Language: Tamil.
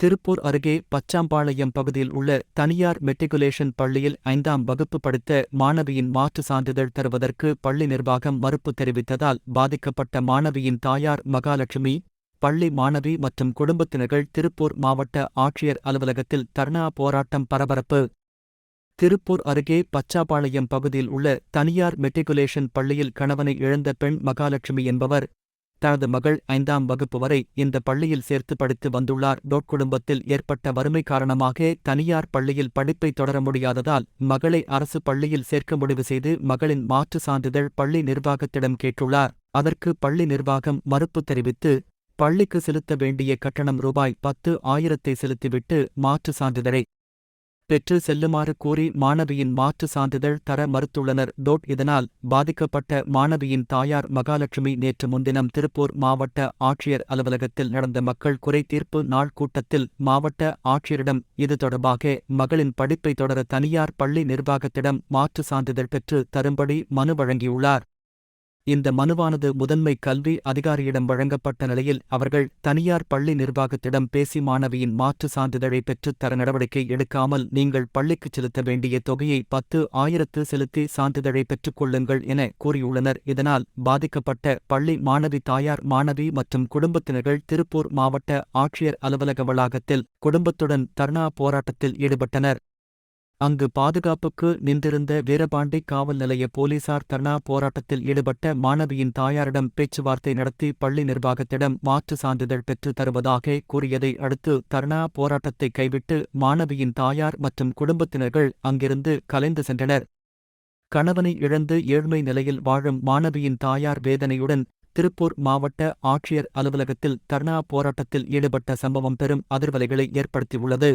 திருப்பூர் அருகே பச்சாம்பாளையம் பகுதியில் உள்ள தனியார் மெட்ரிகுலேஷன் பள்ளியில் 5ஆம் வகுப்பு படித்த மாணவியின் மாற்று சான்றிதழ் தருவதற்கு பள்ளி நிர்வாகம் மறுப்பு தெரிவித்ததால் பாதிக்கப்பட்ட மாணவியின் தாயார் மகாலட்சுமி, பள்ளி மாணவி மற்றும் குடும்பத்தினர்கள் திருப்பூர் மாவட்ட ஆட்சியர் அலுவலகத்தில் தர்ணா போராட்டம். பரபரப்பு. திருப்பூர் அருகே பச்சாம்பாளையம் பகுதியில் உள்ள தனியார் மெட்ரிகுலேஷன் பள்ளியில் கணவனை இழந்த பெண் மகாலட்சுமி என்பவர் தனது மகள் 5ஆம் வகுப்பு வரை இந்த பள்ளியில் சேர்த்து படித்து வந்துள்ளார். குடும்பத்தில் ஏற்பட்ட வறுமை காரணமாக தனியார் பள்ளியில் படிப்பை தொடர முடியாததால் மகளை அரசு பள்ளியில் சேர்க்க முடிவு செய்து மகளின் மாற்று சான்றிதழ் பள்ளி நிர்வாகத்திடம் கேட்டுள்ளார். அதற்கு பள்ளி நிர்வாகம் மறுப்பு தெரிவித்து பள்ளிக்கு செலுத்த வேண்டிய கட்டணம் ரூ.10,000 செலுத்திவிட்டு மாற்று சான்றிதழை பெற்று செல்லுமாறு கூறி மாணவியின் மாற்று சான்றிதழ் தர மறுத்துள்ளனர். இதனால் பாதிக்கப்பட்ட மாணவியின் தாயார் மகாலட்சுமி நேற்று முன்தினம் திருப்பூர் மாவட்ட ஆட்சியர் அலுவலகத்தில் நடந்த மக்கள் குறை தீர்ப்பு நாள் கூட்டத்தில் மாவட்ட ஆட்சியரிடம் இது தொடர்பாக மகளின் படிப்பை தொடர தனியார் பள்ளி நிர்வாகத்திடம் மாற்று சான்றிதழ் பெற்று தரும்படி மனு வழங்கியுள்ளார். இந்த மனுவானது முதன்மை கல்வி அதிகாரியிடம் வழங்கப்பட்ட நிலையில் அவர்கள் தனியார் பள்ளி நிர்வாகத்திடம் பேசி மாணவியின் மாற்று சான்றிதழை பெற்றுத் தர நடவடிக்கை எடுக்காமல் நீங்கள் பள்ளிக்குச் செலுத்த வேண்டிய தொகையை 10,000 செலுத்தி சான்றிதழை பெற்றுக்கொள்ளுங்கள் என கூறியுள்ளனர். இதனால் பாதிக்கப்பட்ட பள்ளி மாணவி தாயார், மாணவி மற்றும் குடும்பத்தினர்கள் திருப்பூர் மாவட்ட ஆட்சியர் அலுவலக வளாகத்தில் குடும்பத்துடன் தர்ணா போராட்டத்தில் ஈடுபட்டனர். அங்கு பாதுகாப்புக்கு நின்றிருந்த வீரபாண்டி காவல் நிலைய போலீசார் தர்ணா போராட்டத்தில் ஈடுபட்ட மாணவியின் தாயாரிடம் பேச்சுவார்த்தை நடத்தி பள்ளி நிர்வாகத்திடம் மாற்று சான்றிதழ் பெற்று தருவதாக கூறியதை அடுத்து தர்ணா போராட்டத்தை கைவிட்டு மாணவியின் தாயார் மற்றும் குடும்பத்தினர்கள் அங்கிருந்து கலைந்து சென்றனர். கணவனை இழந்து ஏழ்மை நிலையில் வாழும் மாணவியின் தாயார் வேதனையுடன் திருப்பூர் மாவட்ட ஆட்சியர் அலுவலகத்தில் தர்ணா போராட்டத்தில் ஈடுபட்ட சம்பவம் பெரும் அதிர்வலைகளை ஏற்படுத்தியுள்ளது.